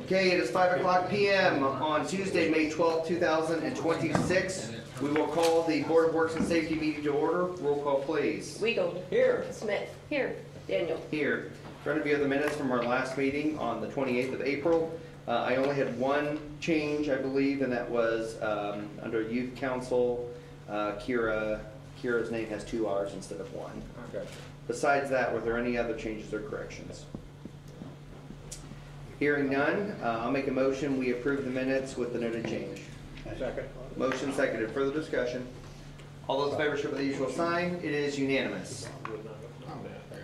Okay, it is 5:00 p.m. on Tuesday, May 12, 2026. We will call the Board of Works and Safety meeting to order. Roll call, please. Weigel. Here. Smith. Here. Daniel. Here. In front of you are the minutes from our last meeting on the 28th of April. I only had one change, I believe, and that was under Youth Council. Kira's name has 2 R's instead of 1. Okay. Besides that, were there any other changes or corrections? Hearing none, I'll make a motion, we approve the minutes with the noted change. Second. Motion seconded, further discussion. All those in favor show by the usual sign, it is unanimous.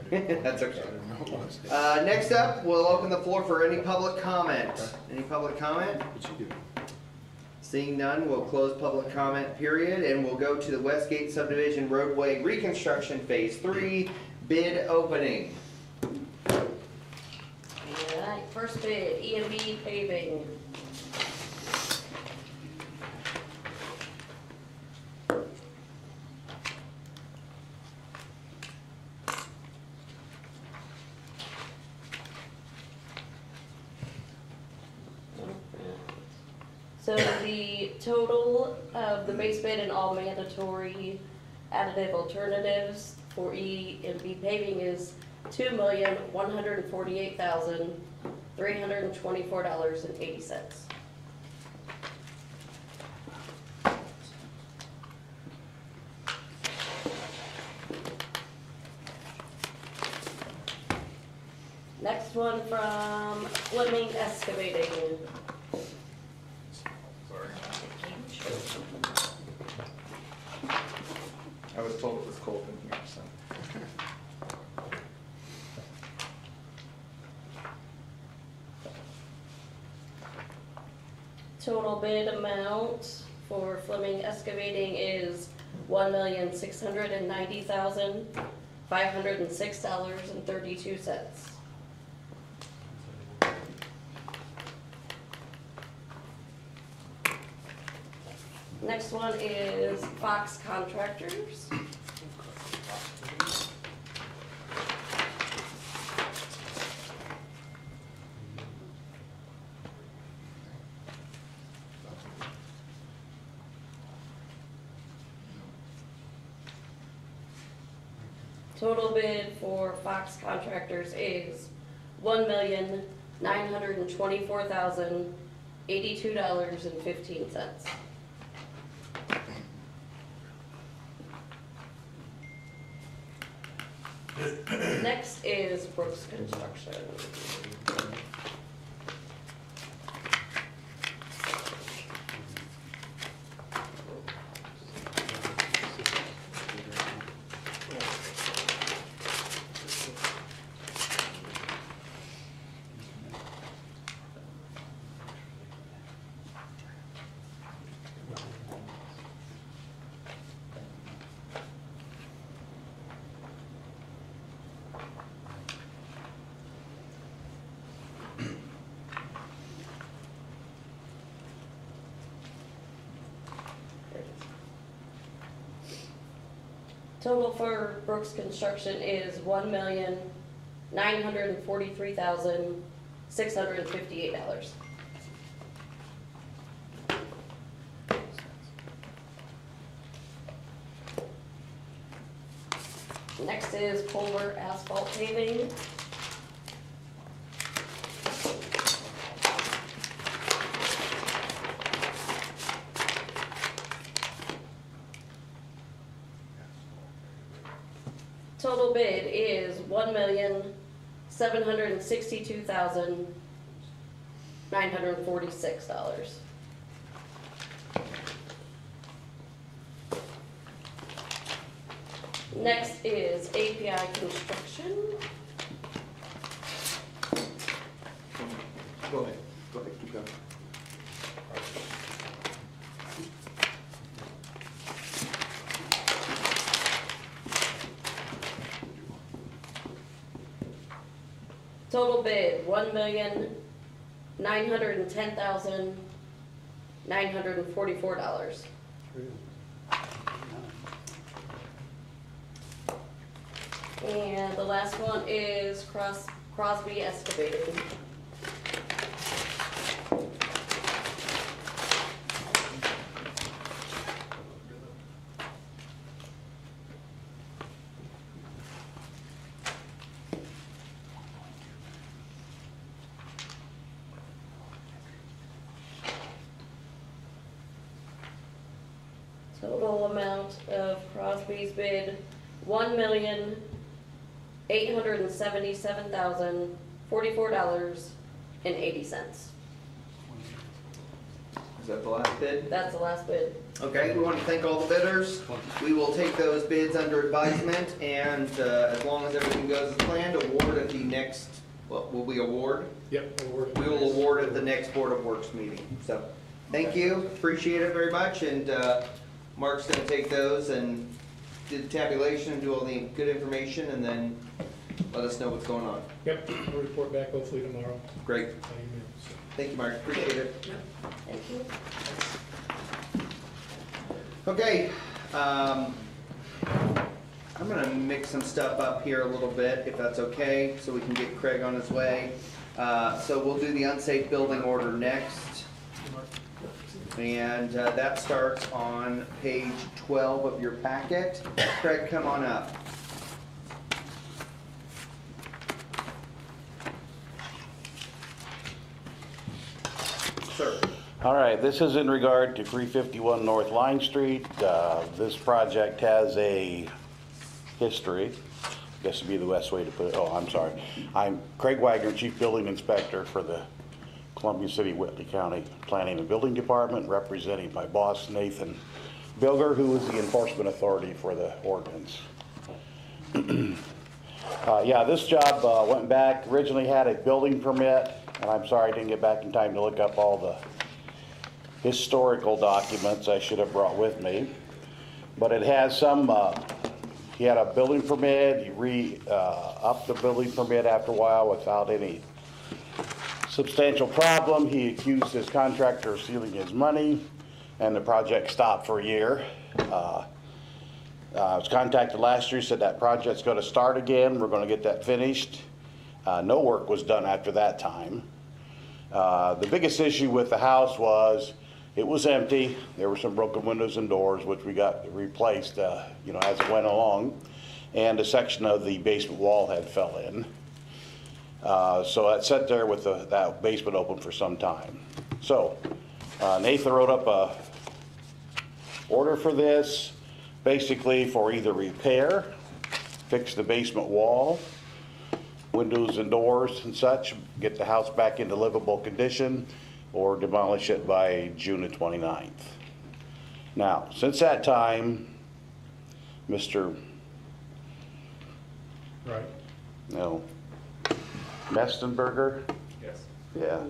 That's okay. Next up, we'll open the floor for any public comment. Any public comment? Seeing none, we'll close public comment period, and we'll go to the Westgate Subdivision Roadway Reconstruction Phase 3 bid opening. Alright, first bid, EMB paving. So the total of the base bid and all mandatory additive alternatives for EMB paving is $2,148,324.80. Next one from Fleming Excavating. I was told it was cold in here, so. Total bid amount for Fleming Excavating is $1,690,506.32. Next one is Fox Contractors. Total bid for Fox Contractors is $1,924,082.15. Next is Brooks Construction. Total for Brooks Construction is $1,943,658. Next is Polar Asphalt Paving. Total bid is $1,762,946. Next is API Construction. Go ahead, keep going. Total bid, $1,910,944. And the last one is Crosby Excavating. Total amount of Crosby's bid, $1,877,044.80. Is that the last bid? That's the last bid. Okay, we want to thank all the bidders. We will take those bids under advisement, and as long as everything goes as planned, award at the next, what will we award? Yep. We will award at the next Board of Works meeting. So, thank you, appreciate it very much, and Mark's gonna take those and do the tabulation and do all the good information, and then let us know what's going on. Yep, I'll report back hopefully tomorrow. Great, by email, so. thank you, Mark, appreciate it. Thank you. Okay, I'm gonna mix some stuff up here a little bit, if that's okay, so we can get Craig on his way. So we'll do the unsafe building order next. And that starts on page 12 of your packet. Craig, come on up. Sir. All right, this is in regard to 351 North Line Street. This project has a history, I guess would be the best way to put it. Oh, I'm sorry. I'm Craig Wagner, Chief Building Inspector for the Columbia City, Whitley County Planning and Building Department, representing my boss, Nathan Bilger, who is the enforcement authority for the ordinance. Yeah, this job went back, originally had a building permit, and I'm sorry I didn't get back in time to look up all the historical documents I should have brought with me. But it has some, he had a building permit, he upped the building permit after a while without any substantial problem. He accused his contractor of stealing his money, and the project stopped for a year. I was contacted last year, said that project's gonna start again, we're gonna get that finished. No work was done after that time. The biggest issue with the house was it was empty. There were some broken windows and doors, which we got replaced, you know, as it went along. And a section of the basement wall had fell in. So it sat there with that basement open for some time. So Nathan wrote up a order for this, basically for either repair, fix the basement wall, windows and doors and such, get the house back into livable condition, or demolish it by June the 29th. Now, since that time, Mr. Right. No, Mestenberger? Yes. Yeah.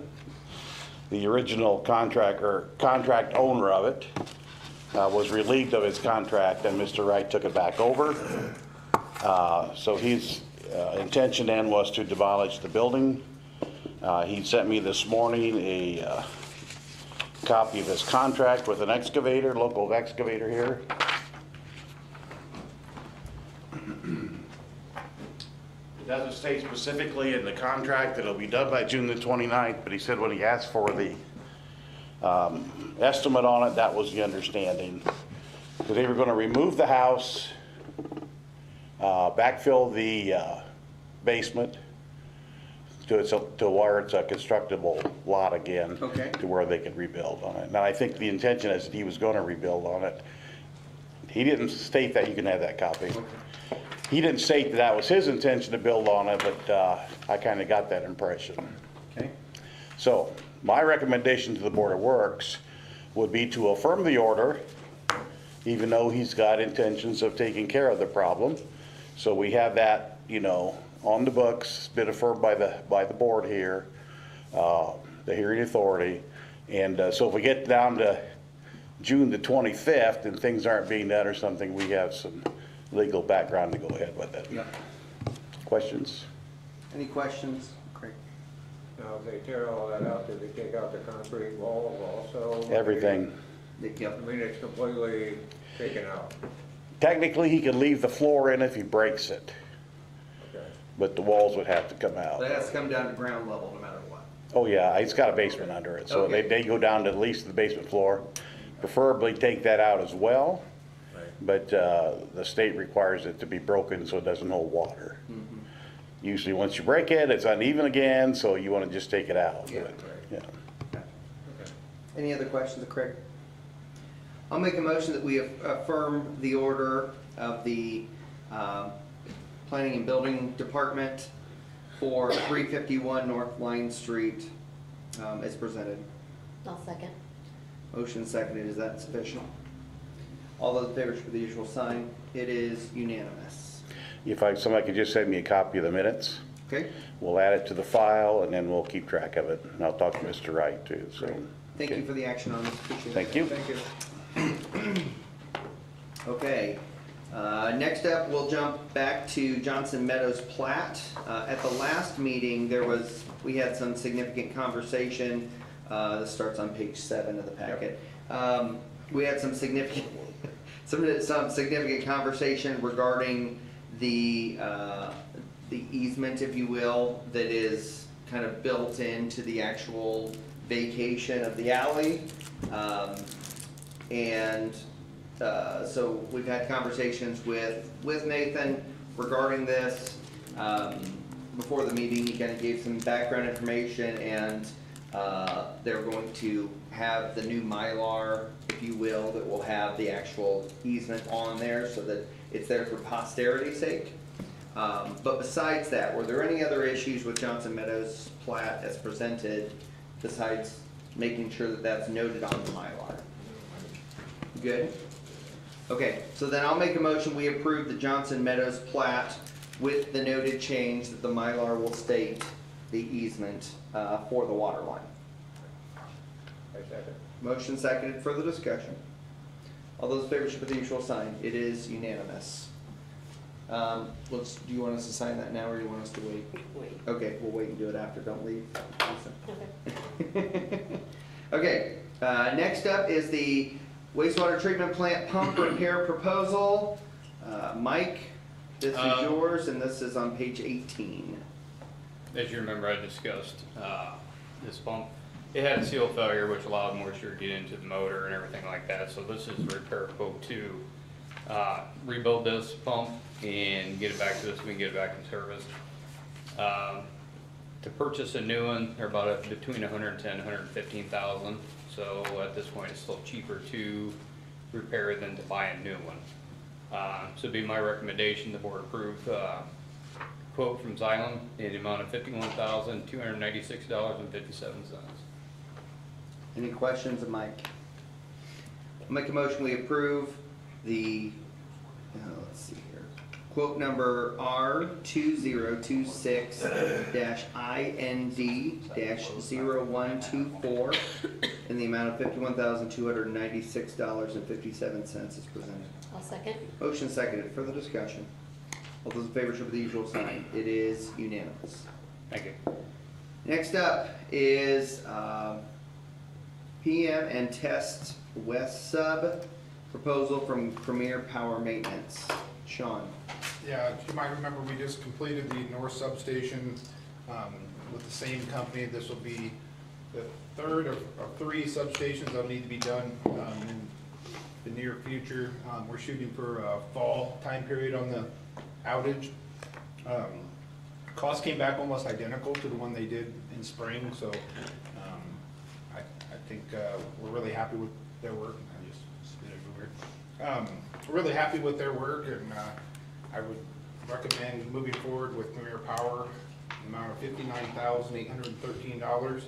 The original contract owner of it was relieved of his contract, and Mr. Wright took it back over. So his intention then was to demolish the building. He sent me this morning a copy of his contract with an excavator, local excavator here. It doesn't state specifically in the contract that it'll be done by June the 29th, but he said when he asked for the estimate on it, that was the understanding. That they were going to remove the house, backfill the basement to where it's a constructible lot again. Okay. To where they could rebuild on it. Now, I think the intention is that he was going to rebuild on it. He didn't state that. You can have that copy. Okay. He didn't state that that was his intention to build on it, but I kind of got that impression. Okay. So my recommendation to the Board of Works would be to affirm the order, even though he's got intentions of taking care of the problem. So we have that, you know, on the books, been affirmed by the board here, the hearing authority. And so if we get down to June the 25th and things aren't being done or something, we have some legal background to go ahead with it. Yep. Questions? Any questions? Craig? Now, if they tear all that out, do they take out the concrete walls also? Everything. Yep. I mean, it's completely taken out. Technically, he could leave the floor in if he breaks it, Okay. but the walls would have to come out. But it has to come down to ground level no matter what. Oh, yeah, it's got a basement under it, so Okay. they go down to at least the basement floor. Preferably take that out as well, Right. but the state requires it to be broken so it doesn't hold water. Mm-hmm. Usually, once you break it, it's uneven again, so you want to just take it out. Yeah, but, right. yeah. Okay. Any other questions of Craig? I'll make a motion that we affirm the order of the Planning and Building Department for 351 North Line Street as presented. I'll second. Motion seconded, is that sufficient? All those in favor should be the usual sign. It is unanimous. If somebody could just send me a copy of the minutes, Okay? we'll add it to the file and then we'll keep track of it. And I'll talk to Mr. Wright too, so. Thank okay. you for the action on this. Appreciate it. Thank you. Thank you. Okay, next up, we'll jump back to Johnson Meadows plat. At the last meeting, we had some significant conversation. This starts on page 7 of the packet. We had some significant, some significant conversation regarding the easement, if you will, that is kind of built into the actual vacation of the alley. So we've had conversations with Nathan regarding this. Before the meeting, he kind of gave some background information, and they're going to have the new Mylar, if you will, that will have the actual easement on there so that it's there for posterity's sake. But besides that, were there any other issues with Johnson Meadows plat as presented besides making sure that that's noted on the Mylar? Good? Okay, so then I'll make a motion, we approve the Johnson Meadows plat with the noted change that the Mylar will state the easement for the water line. I second. Motion seconded, further discussion. All those in favor should put the usual sign. It is unanimous. Do you want us to sign that now or do you want us to wait? Wait. Okay, we'll wait and do it after, don't leave. Okay. Okay, next up is the wastewater treatment plant pump repair proposal. Mike, this is yours, and this is on page 18. As you remember, I discussed this pump. It had a seal failure, which allowed moisture to get into the motor and everything like that. So this is a repair quote to rebuild this pump and get it back to us. We can get it back in service. To purchase a new one, they're about between 110 and 115,000. So at this point, it's still cheaper to repair than to buy a new one. So it'd be my recommendation the board approve quote from Xylem in the amount of $51,296.57. Any questions of Mike? I'll make a motion, we approve the, let's see here, quote number R2026-IND-0124 in the amount of $51,296.57 as presented. I'll second. Motion seconded, further discussion. All those in favor should be the usual sign. It is unanimous. Thank you. Next up is PM and Test West Sub proposal from Premier Power Maintenance. Sean. Yeah, you might remember we just completed the north substation with the same company. This will be the third of 3 substations that'll need to be done in the near future. We're shooting for a fall time period on the outage. Cost came back almost identical to the one they did in spring, so I think we're really happy with their work. I just spit everywhere. We're really happy with their work, and I would recommend moving forward with Premier Power, the amount of $59,813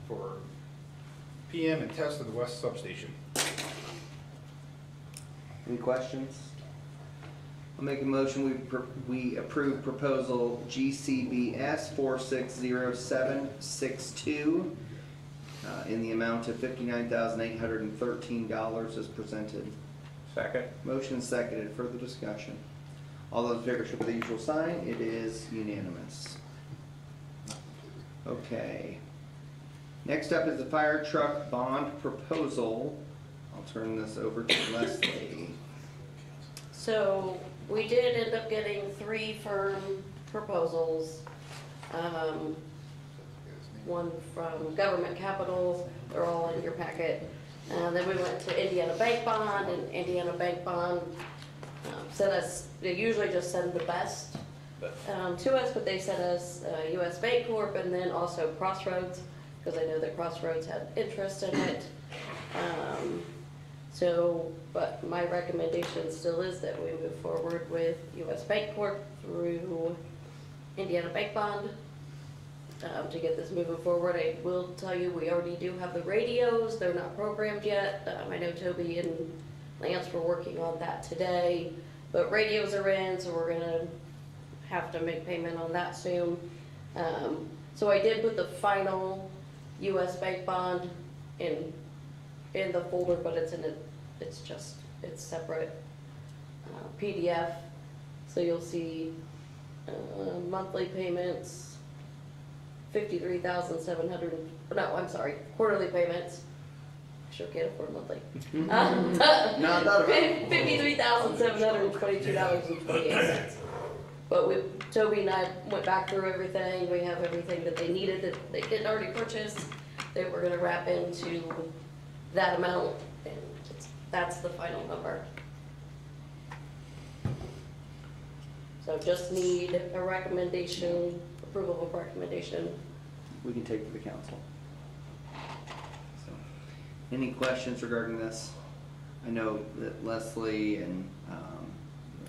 for PM and test of the west substation. Any questions? I'll make a motion, we approve proposal GCBS 460762 in the amount of $59,813 as presented. Second. Motion seconded, further discussion. All those in favor should put the usual sign. It is unanimous. Okay. Next up is the fire truck bond proposal. I'll turn this over to Leslie. So we did end up getting 3 firm proposals. One from Government Capital, they're all in your packet. Then we went to Indiana Bank Bond, and Indiana Bank Bond sent us, they usually just send the best to us, but they sent us US Bank Corp and then also Crossroads, because I know that Crossroads had interest in it. So, but my recommendation still is that we move forward with US Bank Corp through Indiana Bank Bond to get this moving forward. I will tell you, we already do have the radios. They're not programmed yet. I know Toby and Lance were working on that today, but radios are in, so we're gonna have to make payment on that soon. So I did put the final US Bank Bond in the folder, but it's it's separate PDF. So you'll see monthly payments, 53,700. No, I'm sorry, quarterly payments. I sure can't afford monthly. Not that about. $53,722.28. But Toby and I went back through everything. We have everything that they needed that they didn't already purchase. They were gonna wrap into that amount, and that's the final number. So just need a recommendation, approval of recommendation. We can take to the council. So, any questions regarding this? I know that Leslie and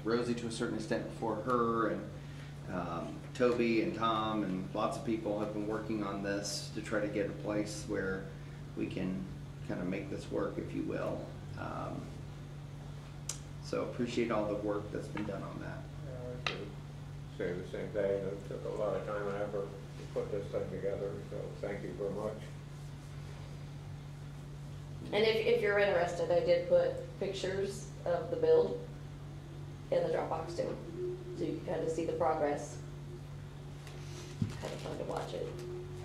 Rosie to a certain extent before her, and Toby and Tom and lots of people have been working on this to try to get a place where we can kind of make this work, if you will. So appreciate all the work that's been done on that. I could say the same thing. It took a lot of time and effort to put this thing together, so thank you very much. And if you're interested, I did put pictures of the build in the Dropbox too, so you can kind of see the progress. Kind of fun to watch it.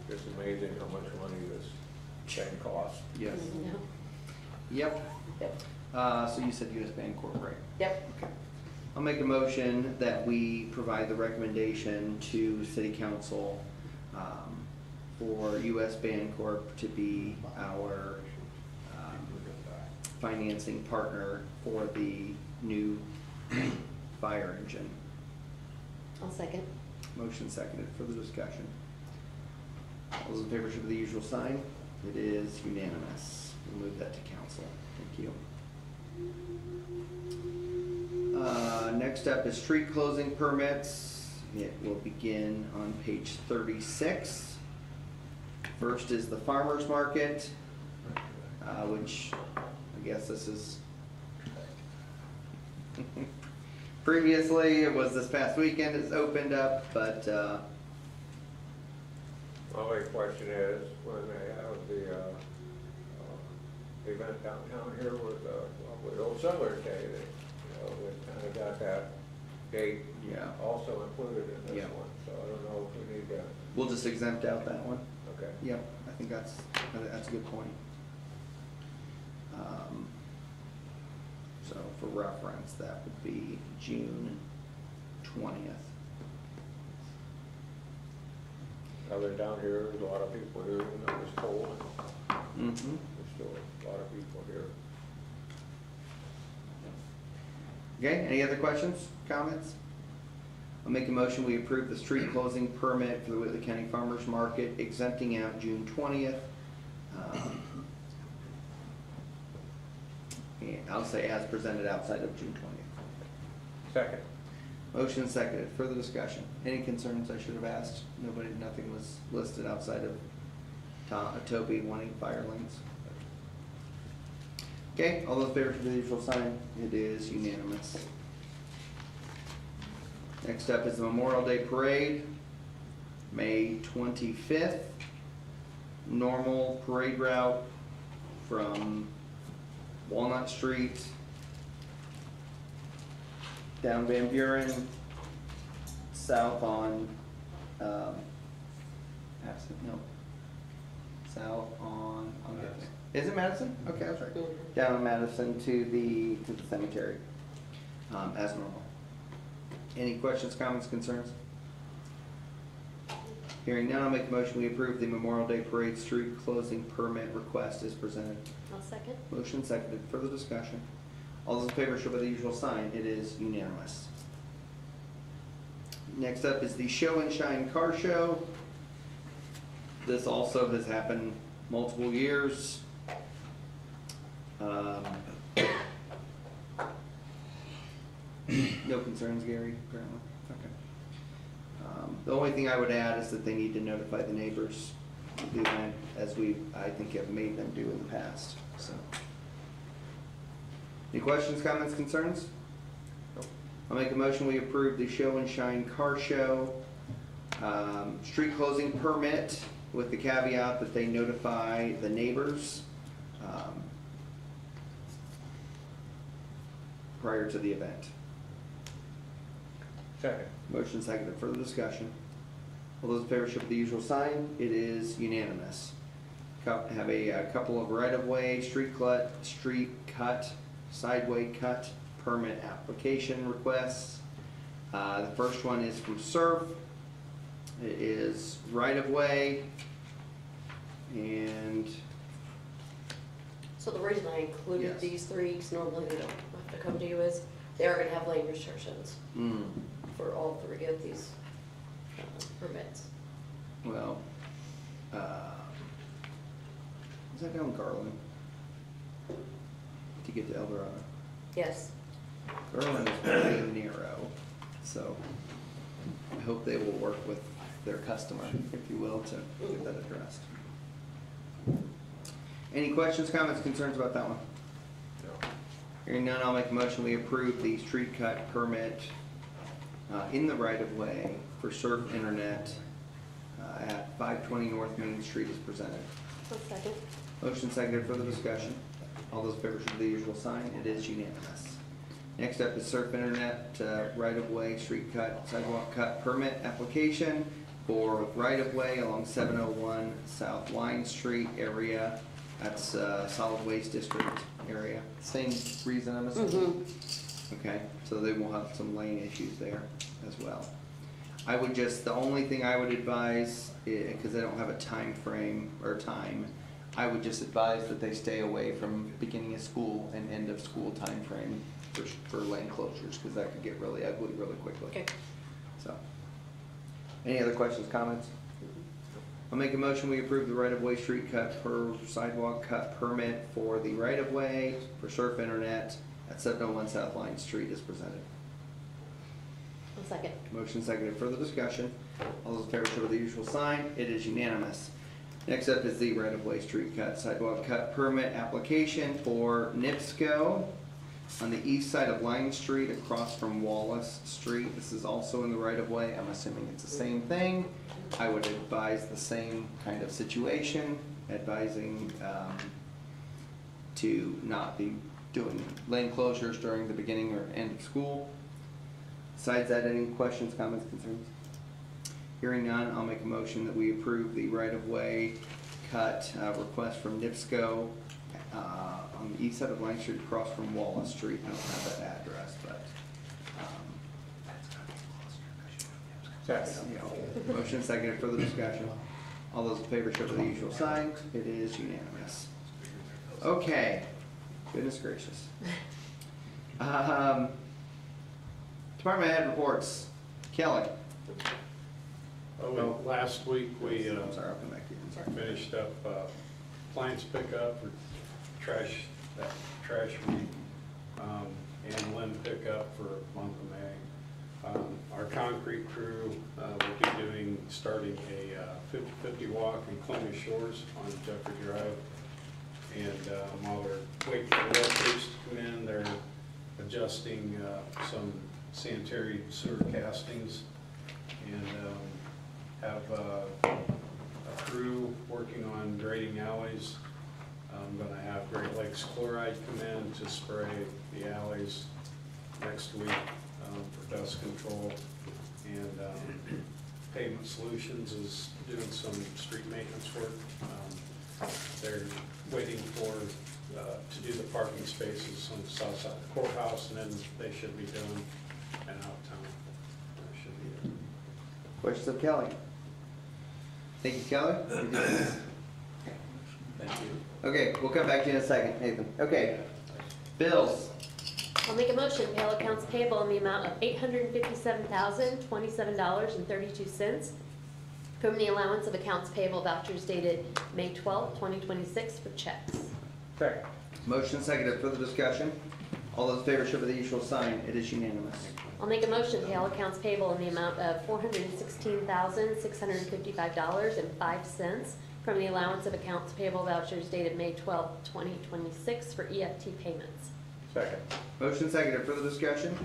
It's amazing how much money this thing costs. Yes. No. Yep. Yep. So you said US Bank Corp, right? Yep. Okay. I'll make a motion that we provide the recommendation to City Council for US Bancorp to be our financing partner for the new fire engine. I'll second. Motion seconded. Further discussion. All those in favor show by the usual sign. It is unanimous. We'll move that to council. Thank you. Next up is street closing permits. It will begin on page 36. First is the farmer's market, which I guess this is previously, it was this past weekend, it's opened up, but My only question is, when they have the event downtown here with Old Settlers Day, we kind of got that date Yeah. also included in this Yeah. one, so I don't know if we need to, we'll just exempt out that one. okay. Yep, I think that's a good point. So for reference, that would be June 20th. Other than down here, there's a lot of people here, even though it's cold, Mm-hmm. there's still a lot of people here. Okay, any other questions, comments? I'll make a motion, we approve the street closing permit for the Whitley County Farmers Market exempting out June 20th. And I'll say as presented outside of June 20th. Second. Motion seconded, further discussion. Any concerns I should have asked? Nobody, nothing was listed outside of Toby wanting fire lanes. Okay, all those in favor for the usual sign, it is unanimous. Next up is the Memorial Day Parade, May 25th. Normal parade route from Walnut Street down Van Buren, south on, Madison, no. South on, is it Madison? Okay, I was right. Down on Madison to the cemetery, as normal. Any questions, comments, concerns? Hearing none, I'll make a motion, we approve the Memorial Day Parade street closing permit request as presented. I'll second. Motion seconded, further discussion. All those in favor show by the usual sign, it is unanimous. Next up is the Show and Shine Car Show. This also has happened multiple years. No concerns, Gary, apparently? Okay. The only thing I would add is that they need to notify the neighbors of the event, as we, I think, have made them do in the past, so. Any questions, comments, concerns? I'll make a motion, we approve the Show and Shine Car Show, street closing permit with the caveat that they notify the neighbors, prior to the event. Second. Motion seconded, further discussion. All those in favor show the usual sign, it is unanimous. Have a couple of right-of-way, street cut, sideway cut permit application requests. The first one is from Surf. It is right-of-way, and So the reason I included Yes. these three, because normally they don't have to come to you, is they are gonna have lane restrictions for all three of these permits. well, is that down Garland? To get to El Dorado? Yes. Garland is very narrow, so I hope they will work with their customer, if you will, to get that addressed. Any questions, comments, concerns about that one? No. Hearing none, I'll make a motion, we approve the street cut permit in the right-of-way for Surf Internet at 520 North Main Street as presented. One second. Motion seconded, further discussion. All those in favor show the usual sign, it is unanimous. Next up is Surf Internet right-of-way street cut, sidewalk cut permit application for right-of-way along 701 South Line Street area. That's solid waste district area. Same reason, I'm assuming? Okay, so they will have some lane issues there as well. I would just, the only thing I would advise, because they don't have a time frame or time, I would just advise that they stay away from beginning of school and end of school time frame for lane closures, because that could get really ugly really quickly. Okay. So, any other questions, comments? I'll make a motion, we approve the right-of-way street cut per sidewalk cut permit for the right-of-way for Surf Internet at 701 South Line Street as presented. One second. Motion seconded, further discussion. All those in favor show the usual sign, it is unanimous. Next up is the right-of-way street cut sidewalk cut permit application for NIPSCO on the east side of Line Street across from Wallace Street. This is also in the right-of-way, I'm assuming it's the same thing. I would advise the same kind of situation, advising to not be doing lane closures during the beginning or end of school. Besides that, any questions, comments, concerns? Hearing none, I'll make a motion that we approve the right-of-way cut request from NIPSCO on the east side of Line Street across from Wallace Street. I don't have that address, but Second. motion seconded, further discussion. All those in favor show the usual sign. It is unanimous. Okay, goodness gracious. Department head reports. Kelly. Last week, we I'm sorry, I'll come back to you. I'm sorry. finished up appliance pickup, or trash week, and limb pickup for the month of May. Our concrete crew will be starting a 50/50 walk in Columbia Shores on Jeffrey Drive. And while they're waiting for the road crews to come in, they're adjusting some sanitary sewer castings, and have a crew working on grading alleys. I'm gonna have Great Lakes Chloride come in to spray the alleys next week for dust control. And Pavement Solutions is doing some street maintenance work. They're waiting for, to do the parking spaces on the south side of the courthouse, and then they should be done and out of town. That should be it. Questions of Kelly? Thank you, Kelly. Thank you. Okay, we'll come back to you in a second, Nathan. Okay, bills. I'll make a motion, pay all accounts payable in the amount of $857,027.32 from the allowance of accounts payable vouchers dated May 12, 2026 for checks. Second. Motion seconded, further discussion. All those in favor show by the usual sign. It is unanimous. I'll make a motion to pay all accounts payable in the amount of $416,655.05 from the allowance of accounts payable vouchers dated May 12, 2026 for EFT payments. Second. Motion seconded. Further discussion?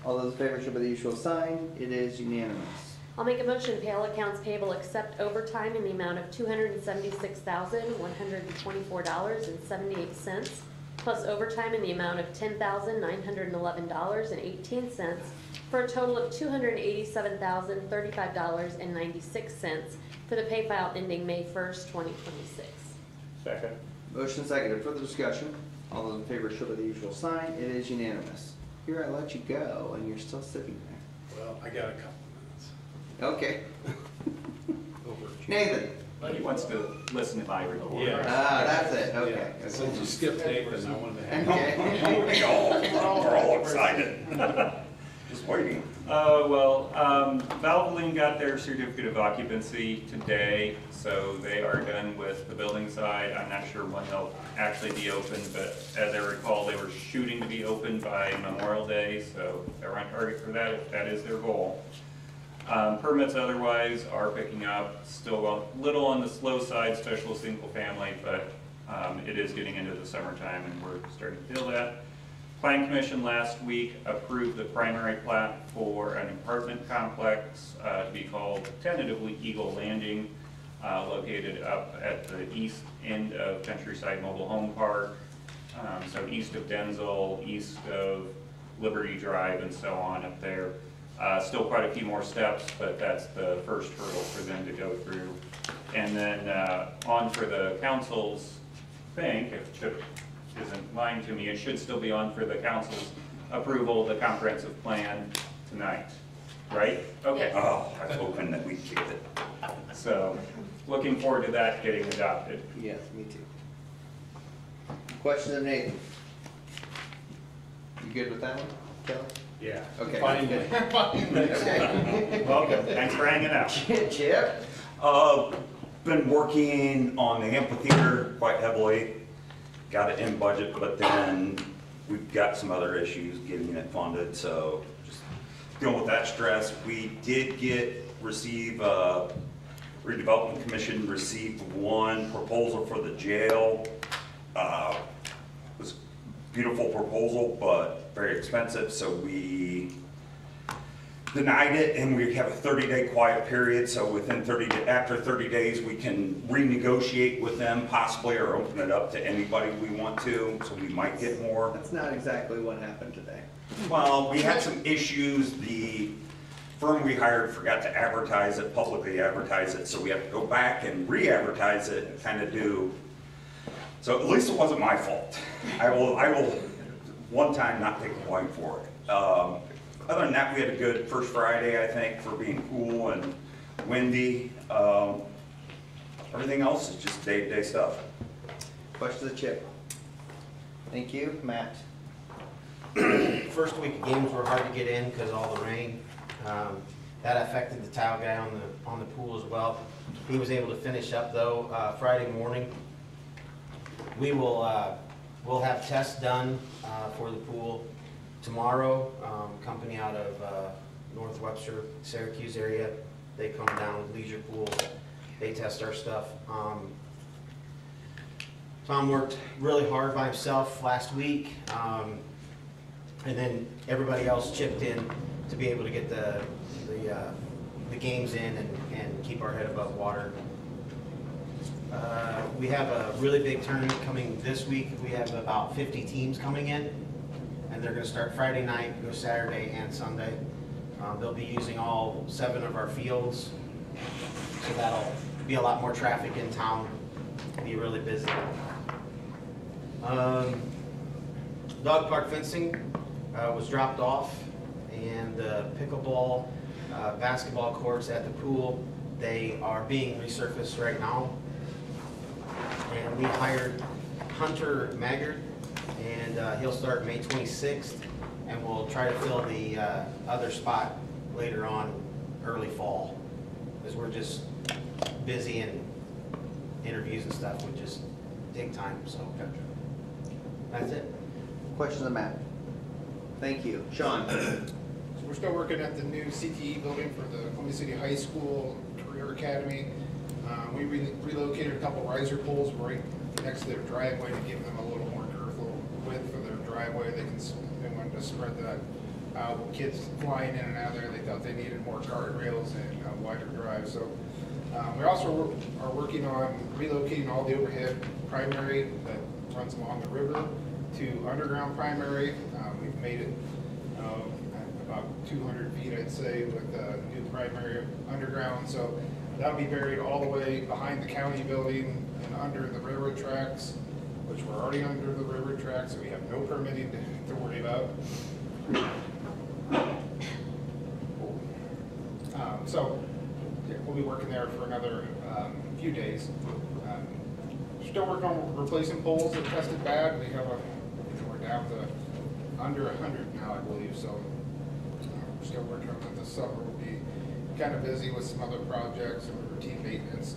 All those in favor show by the usual sign. It is unanimous. I'll make a motion to pay all accounts payable except overtime in the amount of $276,124.78, plus overtime in the amount of $10,911.18, for a total of $287,035.96 for the pay file ending May 1st, 2026. Second. Motion seconded. Further discussion? All those in favor show by the usual sign. It is unanimous. Here I let you go, and you're still sitting there. Well, I got a couple minutes. Okay. Overachieved. Nathan? He wants to listen to my report. Yeah. Ah, that's it. Okay. Yeah. Since you skipped Nathan, I wanted to have. Okay. We're all excited. Just waiting. Valvoline got their certificate of occupancy today, so they are done with the building side. I'm not sure when they'll actually be open, but as I recall, they were shooting to be open by Memorial Day, so they're on target for that, if that is their goal. Permits otherwise are picking up, still a little on the slow side, especially single family, but it is getting into the summertime and we're starting to feel that. Plan Commission last week approved the primary plat for an apartment complex to be called tentatively Eagle Landing, located up at the east end of Countryside Mobile Home Park, so east of Denzel, east of Liberty Drive and so on up there. Still quite a few more steps, but that's the first hurdle for them to go through. And then on for the council's thing, if Chip isn't lying to me, it should still be on for the council's approval of the comprehensive plan tonight, right? Okay. Yes. Oh, I was hoping that we'd get it. So, looking forward to that getting adopted. Yes, me too. Questions of Nathan? You good with that one, Kelly? Yeah. Okay. Finally. Okay. Welcome, thanks for hanging out. Chip? Been working on the amphitheater quite heavily. Got it in budget, but then we've got some other issues getting it funded, so just dealing with that stress. We did receive, Redevelopment Commission received one proposal for the jail. It was a beautiful proposal, but very expensive, so we denied it, and we have a 30-day quiet period, so within after 30 days, we can renegotiate with them possibly, or open it up to anybody we want to, so we might get more. That's not exactly what happened today. Well, we had some issues. The firm we hired forgot to advertise it, publicly advertise it, so we have to go back and re-advertise it and kind of do. So at least it wasn't my fault. I will one time not take the blame for it. Other than that, we had a good first Friday, I think, for being cool and windy. Everything else is just day-to-day stuff. Questions of Chip? Thank you. Matt? First week of games were hard to get in because of all the rain. That affected the tile guy on the pool as well. He was able to finish up though Friday morning. We'll have tests done for the pool tomorrow. Company out of North Webster, Syracuse area, they come down, leisure pool, they test our stuff. Tom worked really hard by himself last week, and then everybody else chipped in to be able to get the games in and keep our head above water. We have a really big tournament coming this week. We have about 50 teams coming in, and they're going to start Friday night, go Saturday and Sunday. They'll be using all 7 of our fields, so that'll be a lot more traffic in town. Be really busy. Dog park fencing was dropped off, and the pickleball, basketball courts at the pool, they are being resurfaced right now. And we hired Hunter Maggard, and he'll start May 26th, and we'll try to fill the other spot later on, early fall, because we're just busy and interviews and stuff would just take time, so that's it. Questions of Matt? Thank you. Sean? So we're still working at the new CTE building for the Columbia City High School Career Academy. We relocated a couple riser poles right next to their driveway to give them a little more girth, width for their driveway. They wanted to spread that out. With kids flying in and out of there, they thought they needed more guardrails and a wider drive. So we also are working on relocating all the overhead primary that runs along the river to underground primary. We've made it about 200 feet, I'd say, with new primary underground. So that'll be buried all the way behind the county building and under the railroad tracks, which we're already under the railroad tracks, so we have no permitting to worry about. So yeah, we'll be working there for another few days. Still working on replacing poles that tested bad. We're down to under 100 now, I believe. So we're still working on it this summer. We'll be kind of busy with some other projects and routine maintenance.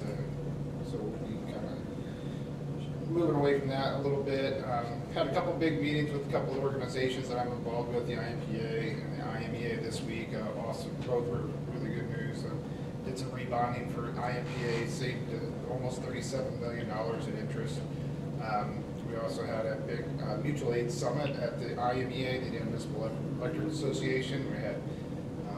So we'll be kind of moving away from that a little bit. Had a couple big meetings with a couple of organizations that I'm involved with, the IMPA and the IMEA this week. Also, both were really good news. Did some rebonding for IMPA, saved almost $37 million in interest. We also had a big mutual aid summit at the IMEA, the Indiana Municipal Electric Association. We had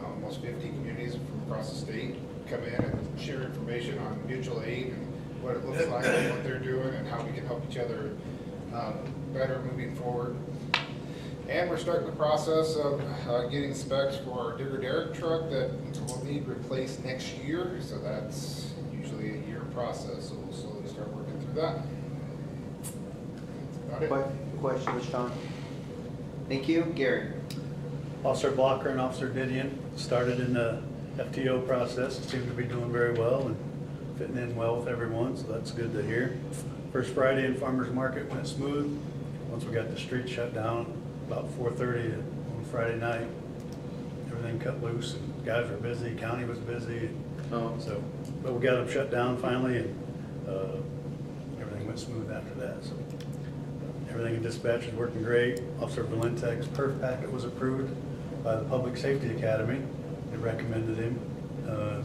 almost 50 communities from across the state come in and share information on mutual aid and what it looks like and what they're doing and how we can help each other better moving forward. And we're starting the process of getting specs for our digger derrick truck that will need replaced next year. So that's usually a year process. So we'll slowly start working through that. That's about it. Questions, Sean? Thank you. Gary? Officer Blocker and Officer Didion started in the FTO process, seem to be doing very well and fitting in well with everyone, so that's good to hear. First Friday in Farmers Market went smooth. Once we got the street shut down, about 4:30 on Friday night, everything cut loose and guys were busy, county was busy. So, but we got them shut down finally and everything went smooth after that. So everything in dispatch is working great. Officer Valentek's perf packet was approved by the Public Safety Academy. They recommended him.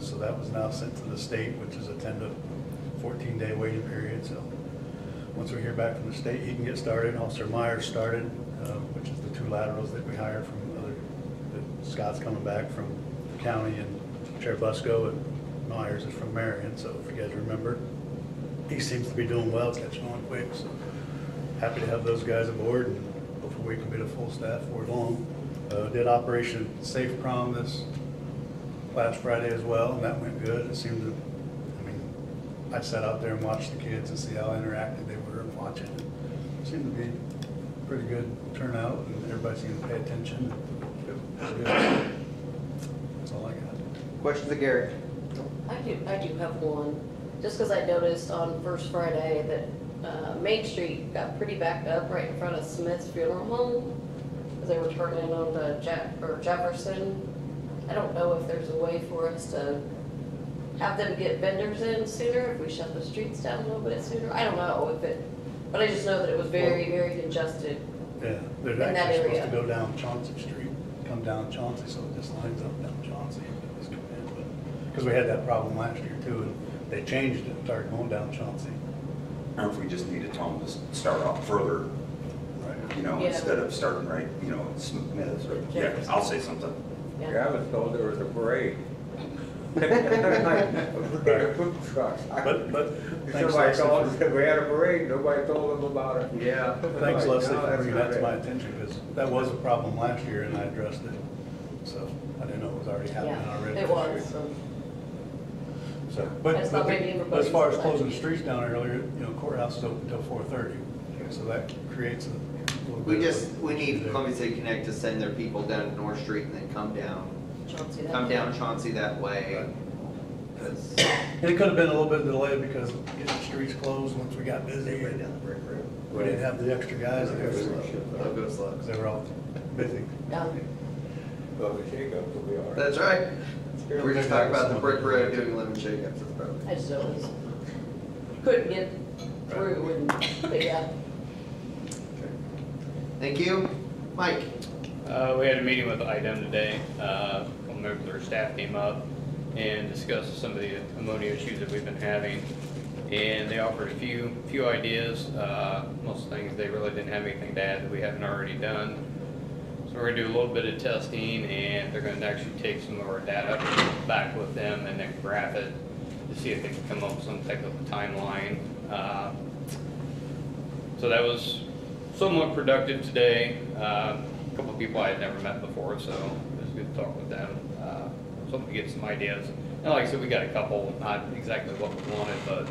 So that was now sent to the state, which is a 10 to 14-day waiting period. So once we hear back from the state, he can get started. Officer Myers started, which is the 2 laterals that we hired from Scott's coming back from the county, and Cherubusco, and Myers is from Marion. So if you guys remember, he seems to be doing well, catching on quick. So happy to have those guys aboard, and hopefully we can be a full staff for long. Did Operation Safe Prom this last Friday as well, and that went good. It seemed to, I sat out there and watched the kids and see how interactive they were and watching. It seemed to be pretty good turnout, and everybody seemed to pay attention. It was good. That's all I got. Questions of Gary? I do have one, just because I noticed on First Friday that Main Street got pretty backed up right in front of Smith's Funeral Home, because they were turning on to Jefferson. I don't know if there's a way for us to have them get vendors in sooner, if we shut the streets down a little bit sooner. I don't know but I just know that it was very, very congested. Yeah, they're in that actually supposed area. to go down Chauncey Street, come down Chauncey, so it just lines up down Chauncey. Because we had that problem last year too, and they changed it, started going down Chauncey. Or if we just need to tell them to start off further, Right. you know, Yeah. instead of starting right, you know, at Smith's, or, yeah, I'll say something. Yeah, I was told there was a parade. Food trucks. But thanks, Somebody Leslie, called and for- said we had a parade, nobody told them about it. Yeah. Thanks, Leslie, No, for that's bringing that to not my it. attention, because that was a problem last year and I addressed it. So I didn't know it was already happening Yeah, already. it this year. was, so. So, I but just thought maybe as everybody far as was closing the left. streets down earlier, you know, courthouse is open until 4:30. So that creates a little bit of We a- need Columbia City Connect to send their people down to North Street and then come down Chauncey that way. 'Cause- And it could have been a little bit delayed because getting the streets closed once we got busy. We didn't have the extra guys there, They'll go slow. because they were all busy. Yeah. Well, the shake-up will be all right. That's right. We're just talking about the brick road doing lemon shake-ups. That's probably. I just noticed. Couldn't get through but yeah. Thank you. Mike? We had a meeting with IDEM today. A couple members of their staff came up and discussed some of the ammonia issues that we've been having. And they offered a few ideas. Most things they really didn't have anything to add that we haven't already done. So we're gonna do a little bit of testing, and they're gonna actually take some of our data back with them and then graph it to see if they can come up with some type of a timeline. So that was somewhat productive today. A couple of people I had never met before, so it was good to talk with them. So to get some ideas. And like I said, we got a couple, not exactly what we wanted, but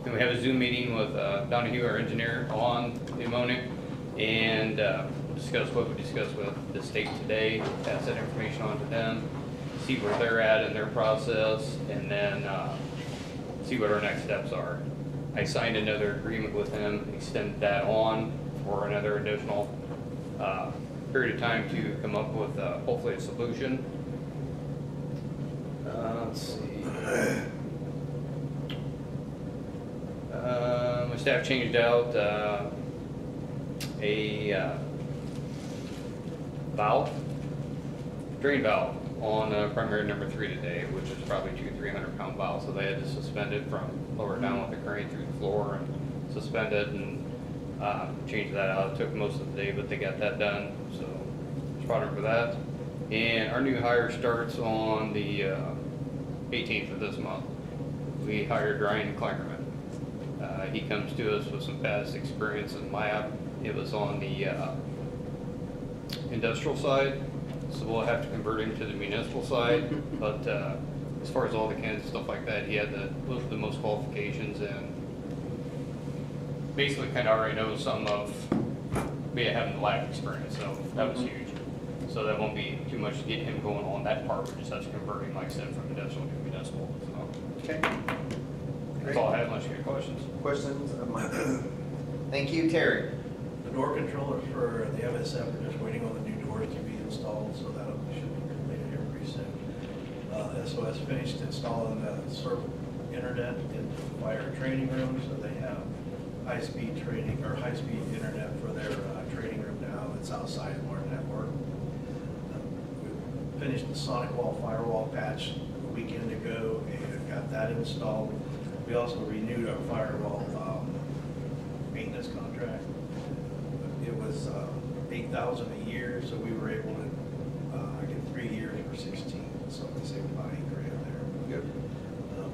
then we have a Zoom meeting with Donahue, our engineer, on the ammonia, and discuss what we discussed with the state today, pass that information on to them, see where they're at in their process, and then see what our next steps are. I signed another agreement with him, extended that on for another additional period of time to come up with hopefully a solution. Let's see. My staff changed out a valve, drain valve on primary number 3 today, which is probably 200-300 pound valve. So they had to suspend it from lower down with the crane through the floor and suspend it and change that out. It took most of the day, but they got that done. So product for that. And our new hire starts on the 18th of this month. We hired Ryan Klingerman. He comes to us with some past experience in lab. It was on the industrial side, so we'll have to convert him to the municipal side. But as far as all the kinds of stuff like that, he had the most qualifications and basically kind of already knows some of having the lab experience, so that was huge. So that won't be too much to get him going on that part. We just have to convert him, like I said, from industrial to municipal. So. Okay. That's all I have, unless you have questions. Questions of Mike? Thank you, Terry. The door controllers for the MSF are just waiting on the new doors to be installed, so that should be completed here pretty soon. SOS finished installing Serval internet in the fire training room, so they have high-speed training or high-speed internet for their training room now. It's outside of our network. We finished the Sonic Wall firewall patch a weekend ago and got that installed. We also renewed our firewall maintenance contract. It was $8,000 a year, so we were able to get 3 years for 16, so we saved about $8,000 there. Good.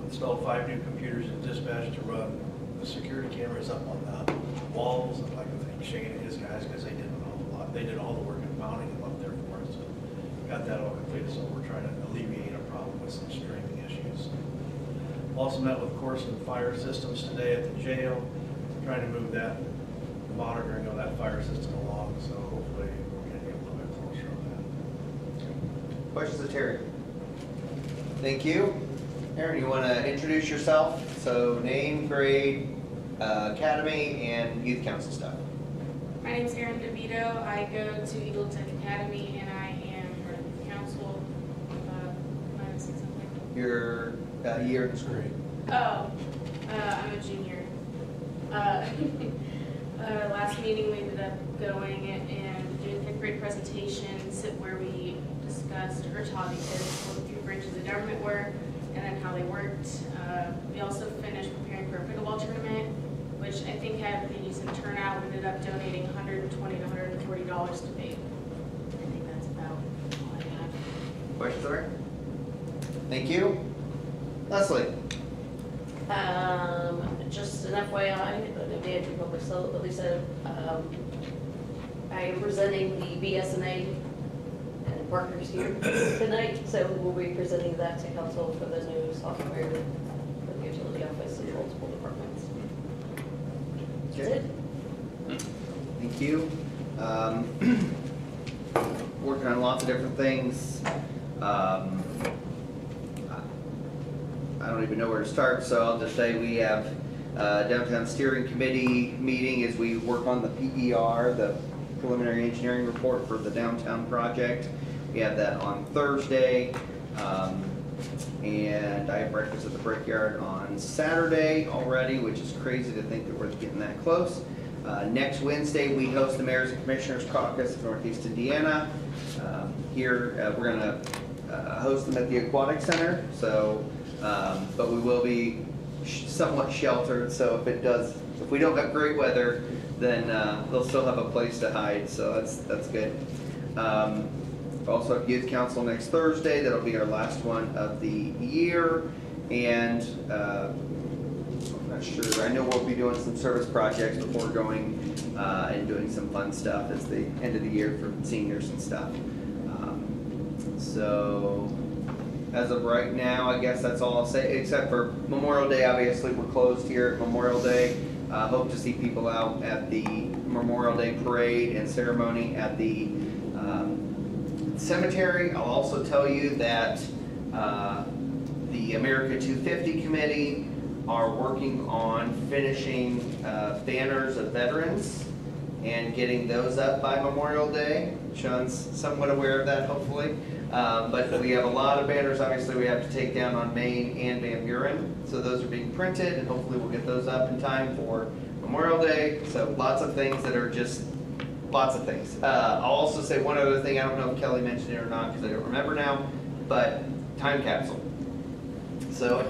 Installed 5 new computers in dispatch to run the security cameras up on the walls. I'd like to thank Shane and his guys because they did an awful lot. They did all the work in mounting them up there for us. So got that all completed, so we're trying to alleviate a problem with some streaming issues. Also met with Corson Fire Systems today at the jail, trying to move that monitoring of that fire system along, so hopefully we're going to get a little bit closer on that. Questions of Terry? Thank you. Aaron, you want to introduce yourself? So name, grade, academy, and youth council stuff. My name is Erin DeVito. I go to Eagle Tech Academy, and I am part of the council. Your year in school. Oh, I'm a junior. Last meeting we ended up going and doing 5th grade presentations where we discussed ERTOG because what the 3 branches of government were and then how they worked. We also finished preparing for a pickleball tournament, which I think had a decent turnout. We ended up donating $120 to $140 to pay. I think that's about all I have. Questions, Aaron? Thank you. Leslie? Just an FYI, I know Dan, you probably saw, at least said, I am presenting the BSNA and partners here tonight, so we'll be presenting that to council for the new software for the utility office and multiple departments. That's it. Thank you. Working on lots of different things. I don't even know where to start, so I'll just say we have downtown steering committee meeting as we work on the PER, the preliminary engineering report for the downtown project. We have that on Thursday, and I have breakfast at the Brickyard on Saturday already, which is crazy to think that we're getting that close. Next Wednesday, we host the Mayors and Commissioners Caucus of Northeast Indiana. Here, we're gonna host them at the Aquatic Center, so, but we will be somewhat sheltered, so if we don't have great weather, then they'll still have a place to hide, so that's good. Also have youth council next Thursday. That'll be our last one of the year, and I'm not sure. I know we'll be doing some service projects before going and doing some fun stuff as the end of the year for seniors and stuff. So as of right now, I guess that's all I'll say, except for Memorial Day. Obviously, we're closed here at Memorial Day. Hope to see people out at the Memorial Day parade and ceremony at the cemetery. I'll also tell you that the America 250 Committee are working on finishing banners of veterans and getting those up by Memorial Day. Sean's somewhat aware of that, hopefully. But we have a lot of banners, obviously, we have to take down on Main and Van Buren. So those are being printed, and hopefully we'll get those up in time for Memorial Day. So lots of things that are just, lots of things. I'll also say one other thing, I don't know if Kelly mentioned it or not, because I don't remember now, but time capsule. So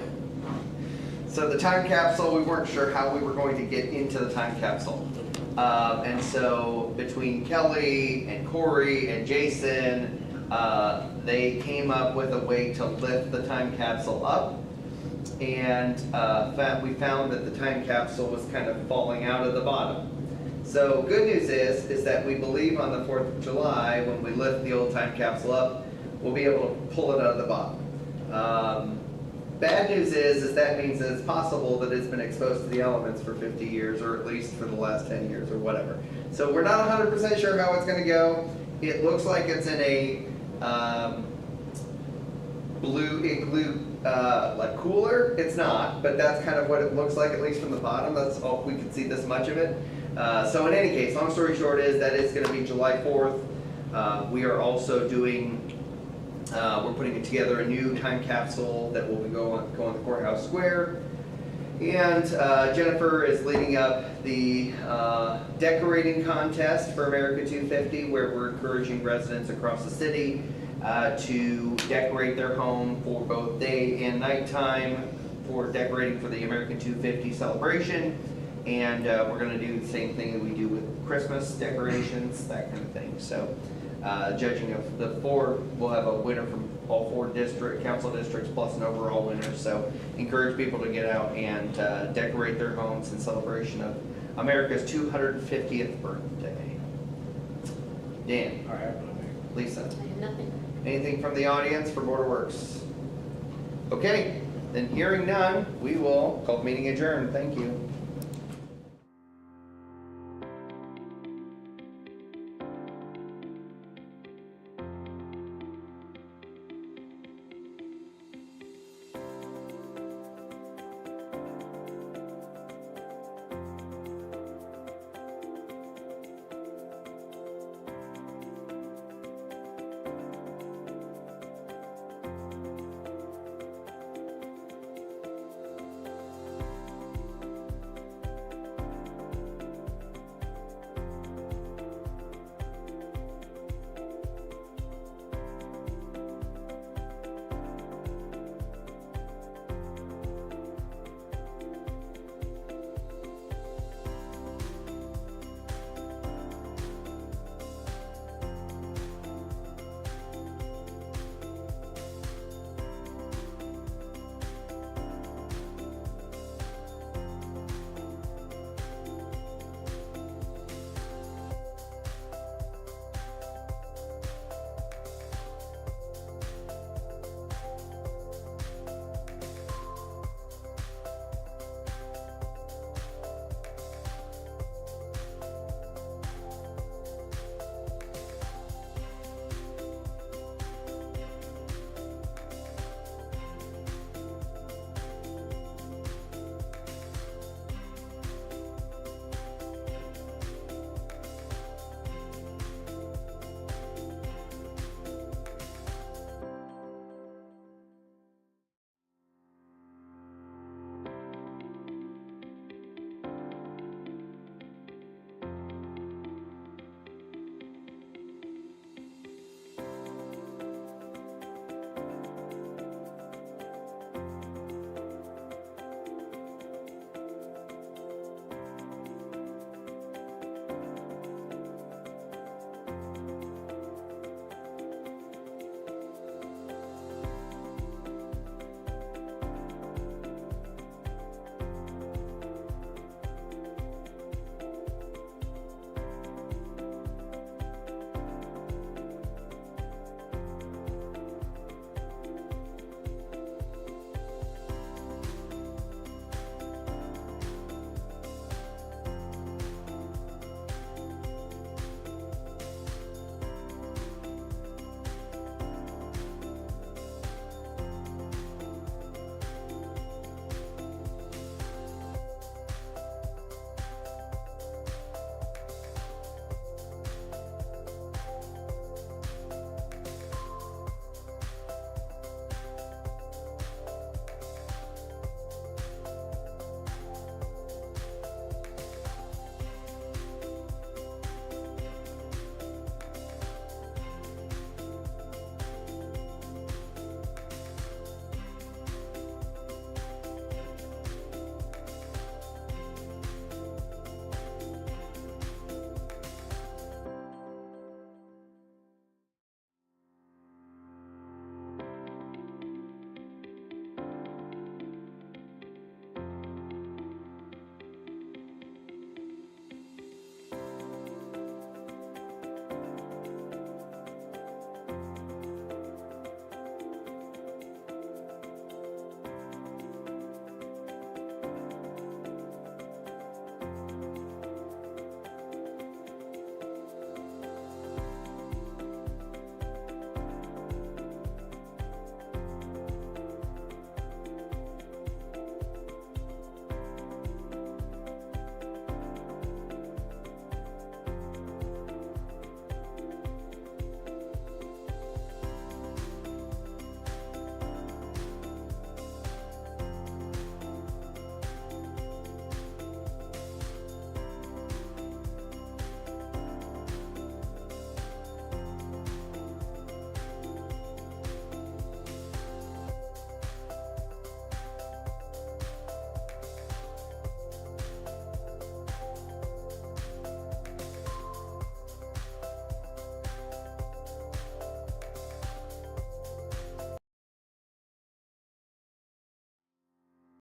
the time capsule, we weren't sure how we were going to get into the time capsule. And so between Kelly and Corey and Jason, they came up with a way to lift the time capsule up, and we found that the time capsule was kind of falling out of the bottom. So good news is that we believe on the 4th of July, when we lift the old time capsule up, we'll be able to pull it out of the bottom. Bad news is that means that it's possible that it's been exposed to the elements for 50 years, or at least for the last 10 years, or whatever. So we're not 100% sure how it's going to go. It looks like it's in a blue igloo like cooler. It's not, but that's kind of what it looks like, at least from the bottom. That's all we can see, this much of it. So in any case, long story short is that it's going to be July 4th. We are also doing, we're putting together a new time capsule that will be going to Courthouse Square. And Jennifer is leading up the decorating contest for America 250, where we're encouraging residents across the city to decorate their home for both day and nighttime for decorating for the American 250 celebration. And we're going to do the same thing that we do with Christmas decorations, that kind of thing. So judging of the 4, we'll have a winner from all 4 council districts plus an overall winner. So encourage people to get out and decorate their homes in celebration of America's 250th birthday. Dan. I have nothing. Lisa. I have nothing. Anything from the audience for Board of Works? Okay, then hearing none, we will call the meeting adjourned. Thank you.